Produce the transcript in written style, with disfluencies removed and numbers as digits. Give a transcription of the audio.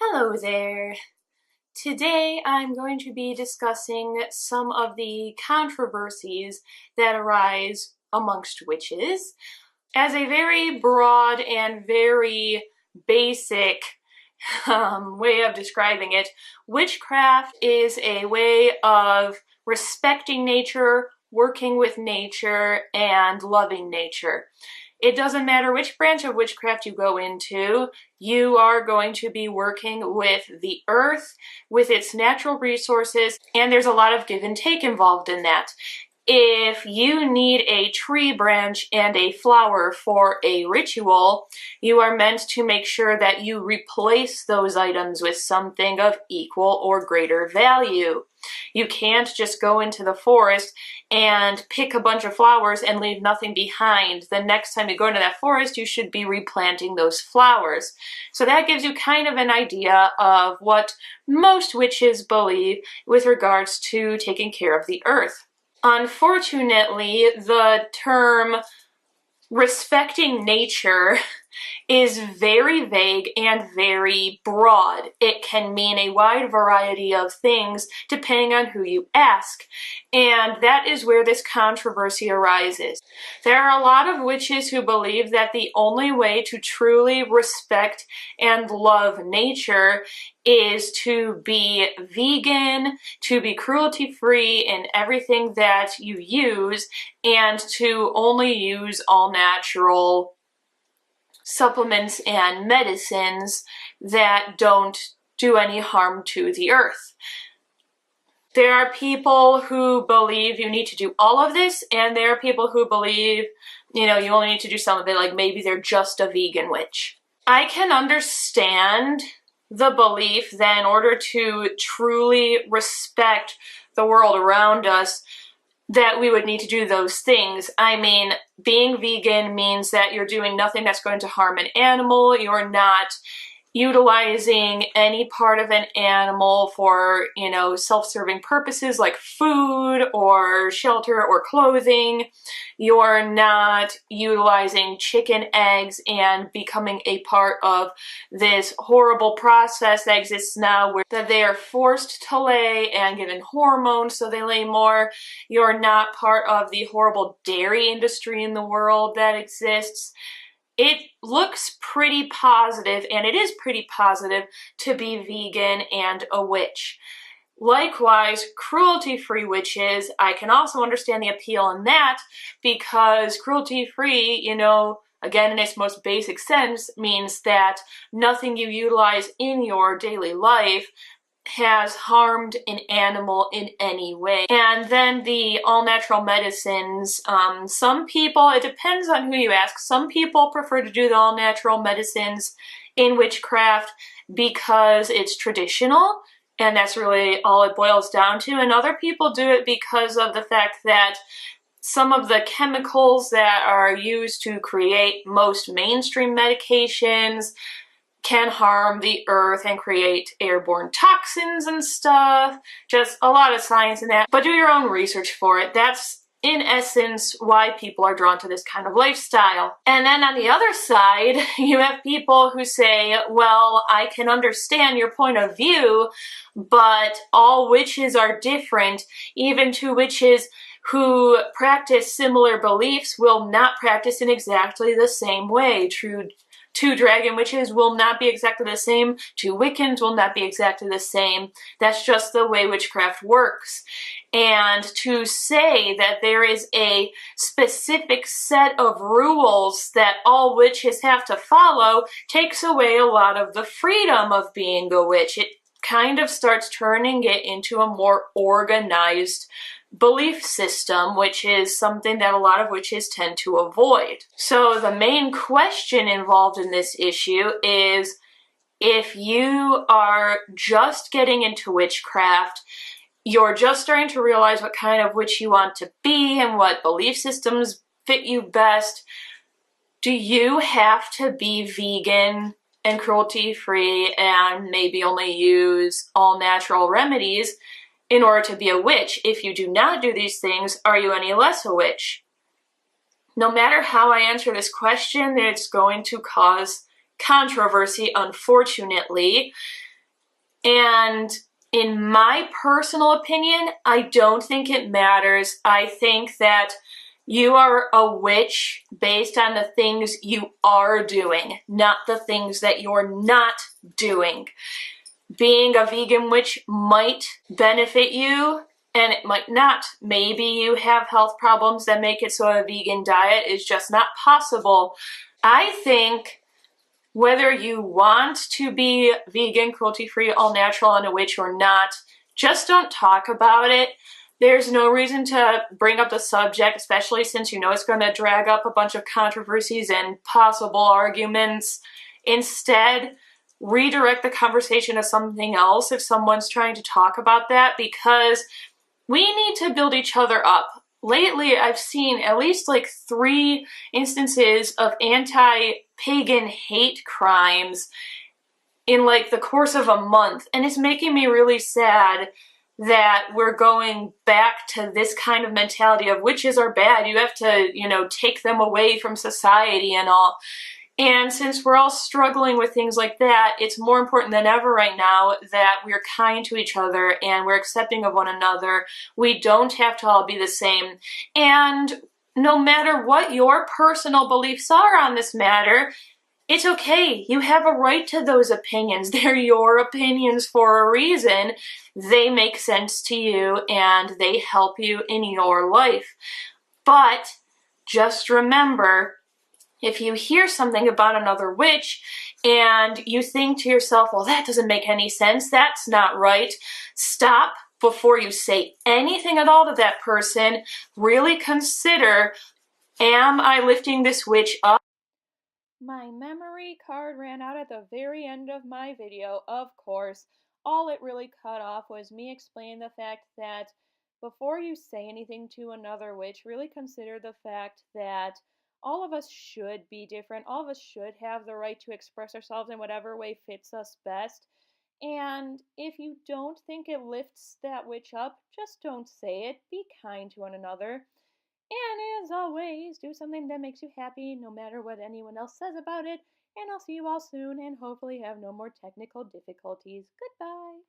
Hello there. Today I'm going to be discussing some of the controversies that arise amongst witches. As a very broad and very basic way of describing it, witchcraft is a way of respecting nature, working with nature, and loving nature. It doesn't matter which branch of witchcraft you go into, you are going to be working with the earth, with its natural resources, and there's a lot of give and take involved in that. If you need a tree branch and a flower for a ritual, you are meant to make sure that you replace those items with something of equal or greater value. You can't just go into the forest and pick a bunch of flowers and leave nothing behind. The next time you go into that forest, you should be replanting those flowers. So that gives you kind of an idea of what most witches believe with regards to taking care of the earth. Unfortunately, the term respecting nature is very vague and very broad. It can mean a wide variety of things depending on who you ask, and that is where this controversy arises. There are a lot of witches who believe that the only way to truly respect and love nature is to be vegan, to be cruelty-free in everything that you use, and to only use all natural supplements and medicines that don't do any harm to the earth. There are people who believe you need to do all of this, and there are people who believe, you only need to do some of it, like maybe they're just a vegan witch. I can understand the belief that in order to truly respect the world around us, that we would need to do those things. I mean, being vegan means that you're doing nothing that's going to harm an animal. You're not utilizing any part of an animal for, self-serving purposes like food or shelter or clothing. You're not utilizing chicken eggs and becoming a part of this horrible process that exists now where they are forced to lay and given hormones so they lay more. You're not part of the horrible dairy industry in the world that exists. It looks pretty positive, and it is pretty positive to be vegan and a witch. Likewise, cruelty-free witches, I can also understand the appeal in that, because cruelty-free, again in its most basic sense, means that nothing you utilize in your daily life has harmed an animal in any way. And then the all-natural medicines, some people, it depends on who you ask, some people prefer to do the all-natural medicines in witchcraft because it's traditional, and that's really all it boils down to, and other people do it because of the fact that some of the chemicals that are used to create most mainstream medications can harm the earth and create airborne toxins and stuff. Just a lot of science in that, but do your own research for it. That's in essence why people are drawn to this kind of lifestyle. And then on the other side, you have people who say, well, I can understand your point of view, but all witches are different. Even two witches who practice similar beliefs will not practice in exactly the same way. Two dragon witches will not be exactly the same. Two Wiccans will not be exactly the same. That's just the way witchcraft works. And to say that there is a specific set of rules that all witches have to follow takes away a lot of the freedom of being a witch. It kind of starts turning it into a more organized belief system, which is something that a lot of witches tend to avoid. So the main question involved in this issue is, if you are just getting into witchcraft, you're just starting to realize what kind of witch you want to be and what belief systems fit you best, do you have to be vegan and cruelty-free and maybe only use all natural remedies in order to be a witch? If you do not do these things, are you any less a witch? No matter how I answer this question, it's going to cause controversy, unfortunately. And in my personal opinion, I don't think it matters. I think that you are a witch based on the things you are doing, not the things that you're not doing. Being a vegan witch might benefit you and it might not. Maybe you have health problems that make it so a vegan diet is just not possible. I think whether you want to be vegan, cruelty-free, all-natural, and a witch or not, just don't talk about it. There's no reason to bring up the subject, especially since you know it's going to drag up a bunch of controversies and possible arguments. Instead, redirect the conversation to something else if someone's trying to talk about that, because we need to build each other up. Lately, I've seen at least like 3 instances of anti-pagan hate crimes in like the course of a month, and it's making me really sad that we're going back to this kind of mentality of witches are bad, you have to, take them away from society and all. And since we're all struggling with things like that, it's more important than ever right now that we're kind to each other and we're accepting of one another. We don't have to all be the same. And no matter what your personal beliefs are on this matter, it's okay. You have a right to those opinions. They're your opinions for a reason. They make sense to you and they help you in your life. But just remember, if you hear something about another witch and you think to yourself, well, that doesn't make any sense, that's not right, stop before you say anything at all to that person. Really consider, am I lifting this witch up? My memory card ran out at the very end of my video, of course. All it really cut off was me explaining the fact that before you say anything to another witch, really consider the fact that all of us should be different. All of us should have the right to express ourselves in whatever way fits us best. And if you don't think it lifts that witch up, just don't say it. Be kind to one another. And as always, do something that makes you happy no matter what anyone else says about it. And I'll see you all soon and hopefully have no more technical difficulties. Goodbye.